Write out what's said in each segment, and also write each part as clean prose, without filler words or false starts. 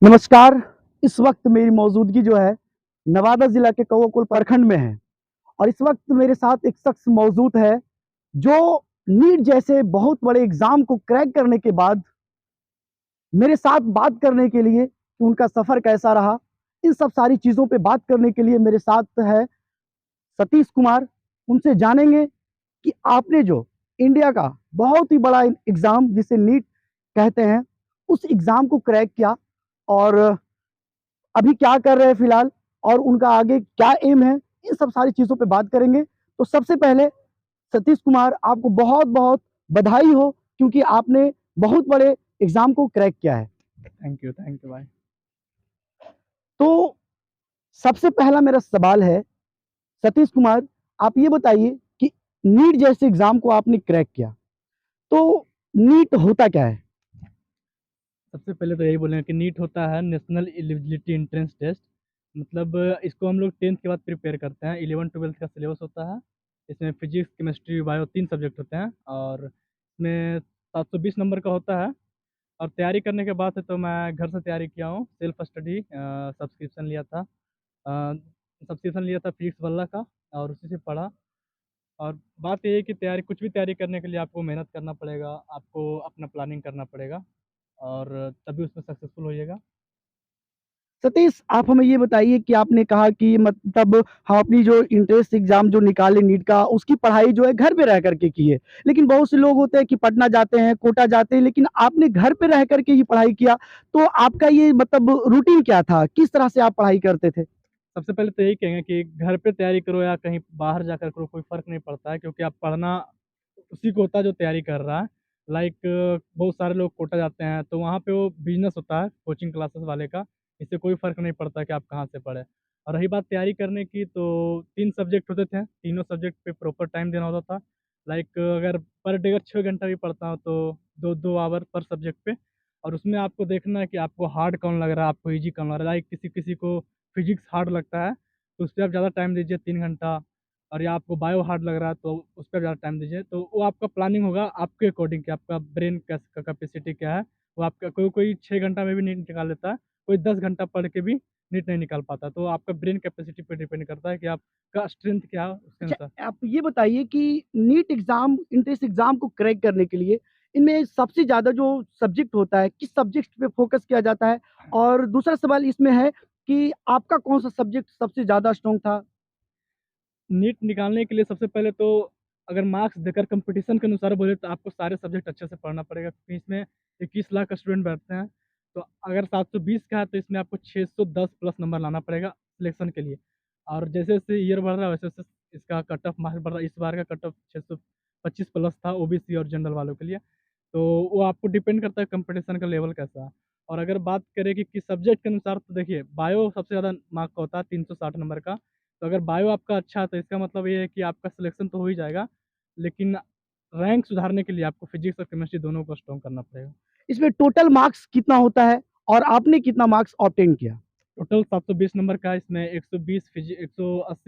नमस्कार। इस वक्त मेरी मौजूदगी जो है नवादा ज़िला के कौआकोल प्रखंड में है और इस वक्त मेरे साथ एक शख्स मौजूद है जो नीट जैसे बहुत बड़े एग्ज़ाम को क्रैक करने के बाद मेरे साथ बात करने के लिए कि उनका सफ़र कैसा रहा, इन सब सारी चीज़ों पे बात करने के लिए मेरे साथ है सतीश कुमार। उनसे जानेंगे कि आपने जो इंडिया का बहुत ही बड़ा एग्ज़ाम जिसे नीट कहते हैं, उस एग्ज़ाम को क्रैक किया और अभी क्या कर रहे हैं फिलहाल और उनका आगे क्या एम है, इन सब सारी चीज़ों पे बात करेंगे। तो सबसे पहले सतीश कुमार आपको बहुत-बहुत बधाई हो क्योंकि आपने बहुत बड़े एग्ज़ाम को क्रैक किया है। थैंक यू भाई। तो सबसे पहला मेरा सवाल है सतीश कुमार, आप ये बताइए कि नीट जैसे एग्ज़ाम को आपने क्रैक किया, तो नीट होता क्या है? सबसे पहले तो यही बोलेंगे कि नीट होता है नेशनल एलिजिबिलिटी एंट्रेंस टेस्ट। मतलब इसको हम लोग 10th के बाद प्रिपेयर करते हैं। 11-12 का सिलेबस होता है। इसमें फिजिक्स, केमिस्ट्री, बायो 3 सब्जेक्ट होते हैं और इसमें 720 नंबर का होता है। और तैयारी करने के बाद से तो मैं घर से तैयारी किया हूँ, सेल्फ स्टडी। सब्सक्रिप्शन लिया था फिजिक्स वाला का और उसी से पढ़ा। और बात ये है कि तैयारी कुछ भी तैयारी करने के लिए आपको मेहनत करना पड़ेगा, आपको अपना प्लानिंग करना पड़ेगा और तभी उसमें सक्सेसफुल होइएगा। सतीश, आप हमें ये बताइए कि आपने कहा कि मतलब हम अपनी जो एंट्रेंस एग्ज़ाम जो निकाले नीट का, उसकी पढ़ाई जो है घर पे रह कर के की है। लेकिन बहुत से लोग होते हैं कि पटना जाते हैं, कोटा जाते हैं, लेकिन आपने घर पे रह कर के ही पढ़ाई किया। तो आपका ये मतलब रूटीन क्या था? किस तरह से आप पढ़ाई करते थे? सबसे पहले तो यही कहेंगे कि घर पे तैयारी करो या कहीं बाहर जाकर करो, कोई फ़र्क नहीं पड़ता है, क्योंकि आप पढ़ना उसी को होता है जो तैयारी कर रहा है। लाइक बहुत सारे लोग कोटा जाते हैं तो वहाँ पे वो बिज़नेस होता है कोचिंग क्लासेस वाले का। इससे कोई फ़र्क नहीं पड़ता कि आप कहाँ से पढ़ें। और रही बात तैयारी करने की, तो 3 सब्जेक्ट होते थे, तीनों सब्जेक्ट पे प्रॉपर टाइम देना होता था। लाइक अगर पर डे अगर 6 घंटा भी पढ़ता हूँ तो 2-2 आवर पर सब्जेक्ट पे। और उसमें आपको देखना है कि आपको हार्ड कौन लग रहा है, आपको ईज़ी कौन लग रहा है। लाइक किसी-किसी को फिजिक्स हार्ड लगता है, तो उस पे आप ज़्यादा टाइम दीजिए 3 घंटा। और या आपको बायो हार्ड लग रहा है तो उस पे ज़्यादा टाइम दीजिए। तो वो आपका प्लानिंग होगा आपके अकॉर्डिंग कि आपका ब्रेन कैस का कैपेसिटी क्या है। वो आपका कोई-कोई 6 घंटा में भी नीट निकाल लेता है, कोई 10 घंटा पढ़ के भी नीट नहीं निकाल पाता। तो आपका ब्रेन कैपेसिटी पे डिपेंड करता है कि आपका स्ट्रेंथ क्या है उसके अच्छा, अनुसार। आप ये बताइए कि नीट एग्ज़ाम एंट्रेंस एग्ज़ाम को क्रैक करने के लिए इनमें सबसे ज़्यादा जो सब्जेक्ट होता है, किस सब्जेक्ट पे फ़ोकस किया जाता है? और दूसरा सवाल इसमें है कि आपका कौन-सा सब्जेक्ट सबसे ज़्यादा स्ट्रॉन्ग था? नीट निकालने के लिए सबसे पहले तो अगर मार्क्स देकर कंपटीशन के अनुसार बोले तो आपको सारे सब्जेक्ट अच्छे से पढ़ना पड़ेगा, क्योंकि इसमें 21 लाख का स्टूडेंट बैठते हैं। तो अगर 720 का है तो इसमें आपको 610 प्लस नंबर लाना पड़ेगा सिलेक्शन के लिए। और जैसे-जैसे ईयर बढ़ रहा है वैसे-वैसे इसका कट ऑफ मार्क्स बढ़ रहा है। इस बार का कट ऑफ 625 प्लस था ओबीसी और जनरल वालों के लिए। तो वो आपको डिपेंड करता है कंपटीशन का लेवल कैसा है। और अगर बात करें कि किस सब्जेक्ट के अनुसार, तो देखिए बायो सबसे ज़्यादा मार्क का होता है 360 नंबर का। तो अगर बायो आपका अच्छा है तो इसका मतलब ये है कि आपका सिलेक्शन तो हो ही जाएगा, लेकिन रैंक सुधारने के लिए आपको फिजिक्स और केमिस्ट्री दोनों को स्ट्रॉन्ग करना पड़ेगा। इसमें टोटल मार्क्स कितना होता है और आपने कितना मार्क्स ऑब्टेन किया? टोटल 720 नंबर का है, इसमें 180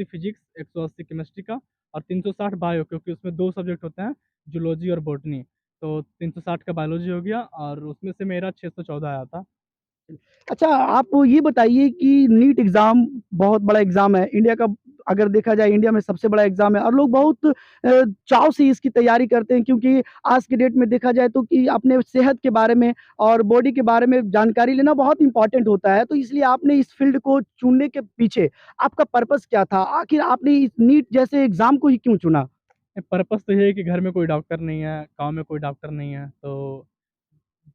फिजिक्स, 180 केमिस्ट्री का और 360 बायो, क्योंकि उसमें 2 सब्जेक्ट होते हैं, जूलॉजी और बॉटनी। तो 360 का बायोलॉजी हो गया और उसमें से मेरा 614 आया था। अच्छा, आप ये बताइए कि नीट एग्ज़ाम बहुत बड़ा एग्ज़ाम है। इंडिया का अगर देखा जाए इंडिया में सबसे बड़ा एग्ज़ाम है और लोग बहुत चाव से इसकी तैयारी करते हैं क्योंकि आज की डेट में देखा जाए तो कि अपने सेहत के बारे में और बॉडी के बारे में जानकारी लेना बहुत इम्पोर्टेंट होता है। तो इसलिए आपने इस फ़ील्ड को चुनने के पीछे आपका पर्पज़ क्या था? आखिर आपने इस नीट जैसे एग्ज़ाम को ही क्यों चुना? पर्पज़ तो ये है कि घर में कोई डॉक्टर नहीं है, गाँव में कोई डॉक्टर नहीं है, तो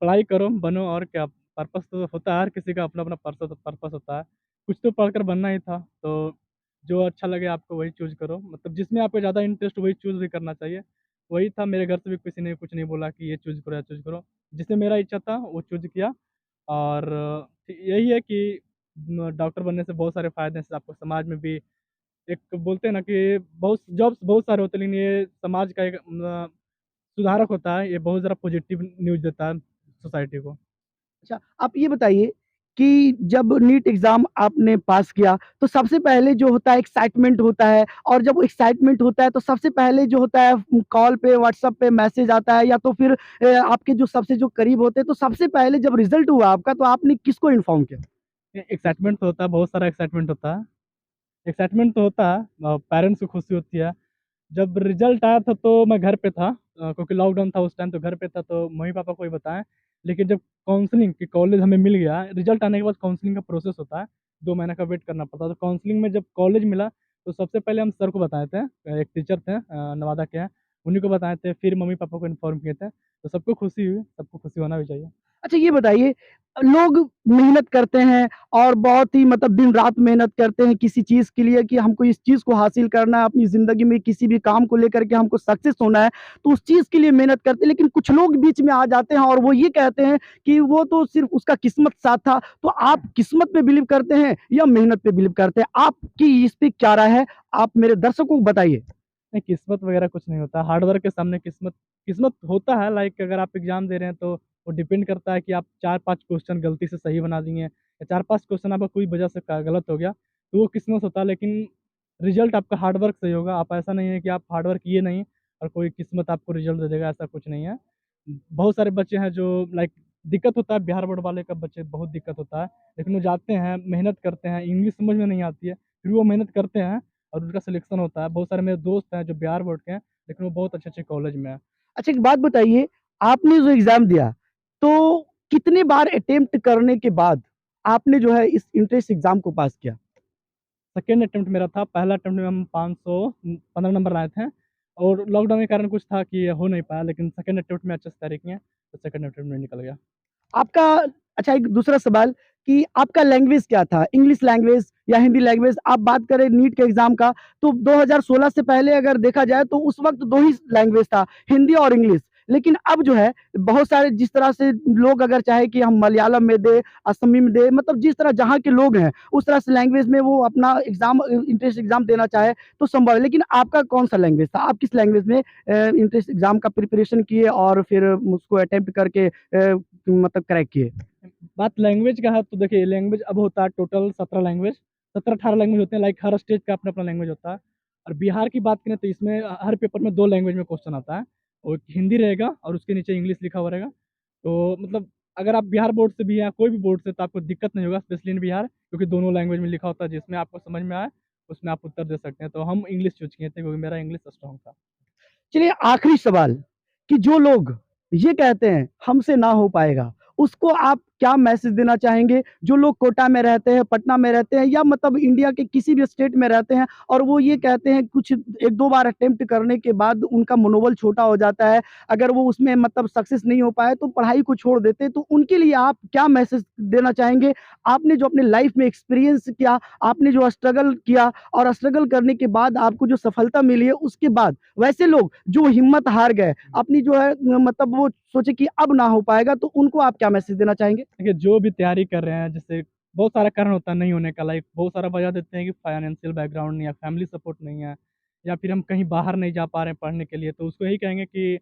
पढ़ाई करो, बनो और क्या। पर्पस तो होता है, हर किसी का अपना-अपना पर्पस होता है। कुछ तो पढ़कर बनना ही था, तो जो अच्छा लगे आपको वही चूज़ करो। मतलब जिसमें आपको ज़्यादा इंटरेस्ट वही चूज़ भी करना चाहिए। वही था, मेरे घर से भी किसी ने कुछ नहीं बोला कि ये चूज़ करो या चूज़ करो। जिसमें मेरा इच्छा था वो चूज़ किया। और यही है कि डॉक्टर बनने से बहुत सारे फ़ायदे हैं, जैसे आपको समाज में भी एक बोलते हैं ना कि बहुत जॉब्स बहुत सारे होते हैं, लेकिन ये समाज का एक सुधारक होता है। ये बहुत ज़्यादा पॉज़िटिव न्यूज़ देता है सोसाइटी को। अच्छा, आप ये बताइए कि जब नीट एग्ज़ाम आपने पास किया, तो सबसे पहले जो होता है एक्साइटमेंट होता है और जब एक्साइटमेंट होता है तो सबसे पहले जो होता है कॉल पे, व्हाट्सएप पे मैसेज आता है या तो फिर आपके जो सबसे जो करीब होते हैं, तो सबसे पहले जब रिज़ल्ट हुआ आपका तो आपने किसको इन्फॉर्म किया? एक्साइटमेंट तो होता है, बहुत सारा एक्साइटमेंट होता है। एक्साइटमेंट तो होता है, पेरेंट्स को खुशी होती है। जब रिजल्ट आया था तो मैं घर पे था, क्योंकि लॉकडाउन था उस टाइम, तो घर पे था तो मम्मी पापा को ही बताएं। लेकिन जब काउंसलिंग की कॉलेज हमें मिल गया, रिजल्ट आने के बाद काउंसलिंग का प्रोसेस होता है, 2 महीने का वेट करना पड़ता है। तो काउंसलिंग में जब कॉलेज मिला तो सबसे पहले हम सर को बताए थे, एक टीचर थे नवादा के हैं, उन्हीं को बताए थे, फिर मम्मी पापा को इन्फॉर्म किए थे। तो सबको खुशी हुई, सबको खुशी होना भी चाहिए। अच्छा ये बताइए, लोग मेहनत करते हैं और बहुत ही मतलब दिन-रात मेहनत करते हैं किसी चीज़ के लिए कि हमको इस चीज़ को हासिल करना है, अपनी ज़िंदगी में किसी भी काम को लेकर के हमको सक्सेस होना है, तो उस चीज़ के लिए मेहनत करते हैं। लेकिन कुछ लोग बीच में आ जाते हैं और वो ये कहते हैं कि वो तो सिर्फ़ उसका किस्मत साथ था। तो आप किस्मत पे बिलीव करते हैं या मेहनत पे बिलीव करते हैं? आपकी इस पे क्या राय है? आप मेरे दर्शकों को बताइए। नहीं, किस्मत वगैरह कुछ नहीं होता, हार्ड वर्क के सामने किस्मत किस्मत होता है। लाइक अगर आप एग्ज़ाम दे रहे हैं तो वो डिपेंड करता है कि आप 4-5 क्वेश्चन गलती से सही बना दिए या 4-5 क्वेश्चन आपका कोई वजह से गलत हो गया, तो वो किस्मत होता है। लेकिन रिजल्ट आपका हार्ड वर्क से ही होगा। आप ऐसा नहीं है कि आप हार्ड वर्क किए नहीं और कोई किस्मत आपको रिजल्ट दे देगा, ऐसा कुछ नहीं है। बहुत सारे बच्चे हैं जो लाइक दिक्कत होता है, बिहार बोर्ड वाले का बच्चे बहुत दिक्कत होता है, लेकिन वो जाते हैं, मेहनत करते हैं, इंग्लिश समझ में नहीं आती है, फिर वो मेहनत करते हैं और उनका सिलेक्शन होता है। बहुत सारे मेरे दोस्त हैं जो बिहार बोर्ड के हैं, लेकिन वो बहुत अच्छे-अच्छे कॉलेज में हैं। अच्छा एक बात बताइए, आपने जो एग्ज़ाम दिया, तो कितने बार अटेम्प्ट करने के बाद आपने जो है इस एंट्रेंस एग्ज़ाम को पास किया? सेकंड अटेम्प्ट मेरा था, पहला अटेम्प्ट में हम 515 नंबर लाए थे और लॉकडाउन के कारण कुछ था कि हो नहीं पाया, लेकिन सेकंड अटेम्प्ट में अच्छे से तैयारी किए, तो सेकंड अटेम्प्ट में निकल गया। आपका अच्छा एक दूसरा सवाल कि आपका लैंग्वेज क्या था? इंग्लिश लैंग्वेज या हिंदी लैंग्वेज? आप बात करें नीट के एग्ज़ाम का, तो 2016 से पहले अगर देखा जाए तो उस वक़्त 2 ही लैंग्वेज था, हिंदी और इंग्लिश। लेकिन अब जो है बहुत सारे जिस तरह से लोग अगर चाहे कि हम मलयालम में दें, असमी में दें, मतलब जिस तरह जहाँ के लोग हैं, उस तरह से लैंग्वेज में वो अपना एग्ज़ाम एंट्रेंस एग्ज़ाम देना चाहे तो संभव है। लेकिन आपका कौन-सा लैंग्वेज था? आप किस लैंग्वेज में एंट्रेंस एग्ज़ाम का प्रिपरेशन किए और फिर उसको अटेम्प्ट करके मतलब क्रैक किए? बात लैंग्वेज का है तो देखिए, लैंग्वेज अब होता है टोटल 17 लैंग्वेज, 17-18 लैंग्वेज होते हैं, लाइक हर स्टेट का अपना-अपना लैंग्वेज होता है। और बिहार की बात करें तो इसमें हर पेपर में 2 लैंग्वेज में क्वेश्चन आता है, और हिंदी रहेगा और उसके नीचे इंग्लिश लिखा हुआ रहेगा। तो मतलब अगर आप बिहार बोर्ड से भी या कोई भी बोर्ड से, तो आपको दिक्कत नहीं होगा, स्पेशली इन बिहार, क्योंकि दोनों लैंग्वेज में लिखा होता है, जिसमें आपको समझ में आए, उसमें आप उत्तर दे सकते हैं। तो हम इंग्लिश चूज़ किए थे क्योंकि मेरा इंग्लिश स्ट्रॉन्ग था। चलिए आखिरी सवाल कि जो लोग ये कहते हैं हमसे ना हो पाएगा, उसको आप क्या मैसेज देना चाहेंगे? जो लोग कोटा में रहते हैं, पटना में रहते हैं या मतलब इंडिया के किसी भी स्टेट में रहते हैं और वो ये कहते हैं कुछ 1-2 बार अटेम्प्ट करने के बाद उनका मनोबल छोटा हो जाता है, अगर वो उसमें मतलब सक्सेस नहीं हो पाए तो पढ़ाई को छोड़ देते हैं, तो उनके लिए आप क्या मैसेज देना चाहेंगे? आपने जो अपने लाइफ में एक्सपीरियंस किया, आपने जो स्ट्रगल किया और स्ट्रगल करने के बाद आपको जो सफलता मिली है, उसके बाद वैसे लोग जो हिम्मत हार गए, अपनी जो है मतलब वो सोचे कि अब ना हो पाएगा, तो उनको आप क्या मैसेज देना चाहेंगे? देखिए, जो भी तैयारी कर रहे हैं, जैसे बहुत सारा कारण होता है नहीं होने का, लाइक बहुत सारा वजह देते हैं कि फाइनेंशियल बैकग्राउंड नहीं है, फैमिली सपोर्ट नहीं है, या फिर हम कहीं बाहर नहीं जा पा रहे हैं पढ़ने के लिए, तो उसको यही कहेंगे कि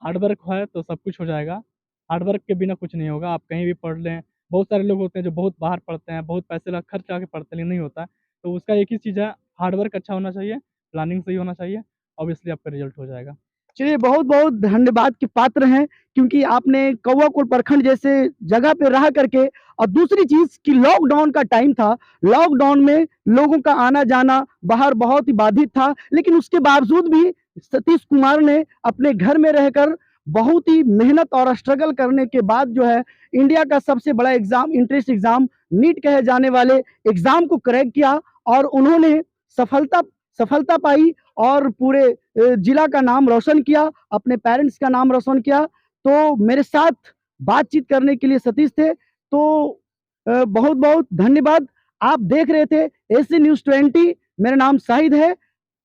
हार्ड वर्क है तो सब कुछ हो जाएगा। हार्ड वर्क के बिना कुछ नहीं होगा, आप कहीं भी पढ़ लें। बहुत सारे लोग होते हैं जो बहुत बाहर पढ़ते हैं, बहुत पैसे लग खर्च करके पढ़ते हैं, लेकिन नहीं होता है। तो उसका एक ही चीज़ है, हार्ड वर्क अच्छा होना चाहिए, प्लानिंग सही होना चाहिए, ऑब्वियसली आपका रिजल्ट हो जाएगा। चलिए बहुत-बहुत धन्यवाद के पात्र हैं क्योंकि आपने कौवाकोल प्रखंड जैसे जगह पे रह करके और दूसरी चीज़ कि लॉकडाउन का टाइम था, लॉकडाउन में लोगों का आना-जाना बाहर बहुत ही बाधित था, लेकिन उसके बावजूद भी सतीश कुमार ने अपने घर में रहकर बहुत ही मेहनत और स्ट्रगल करने के बाद जो है इंडिया का सबसे बड़ा एग्ज़ाम एंट्रेंस एग्ज़ाम नीट कहे जाने वाले एग्ज़ाम को क्रैक किया और उन्होंने सफलता सफलता पाई और पूरे जिला का नाम रोशन किया, अपने पेरेंट्स का नाम रोशन किया। तो मेरे साथ बातचीत करने के लिए सतीश थे। तो बहुत-बहुत धन्यवाद। आप देख रहे थे एसी न्यूज़ 20 मेरा नाम शाहिद है।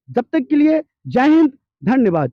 जब तक के लिए जय हिंद, धन्यवाद।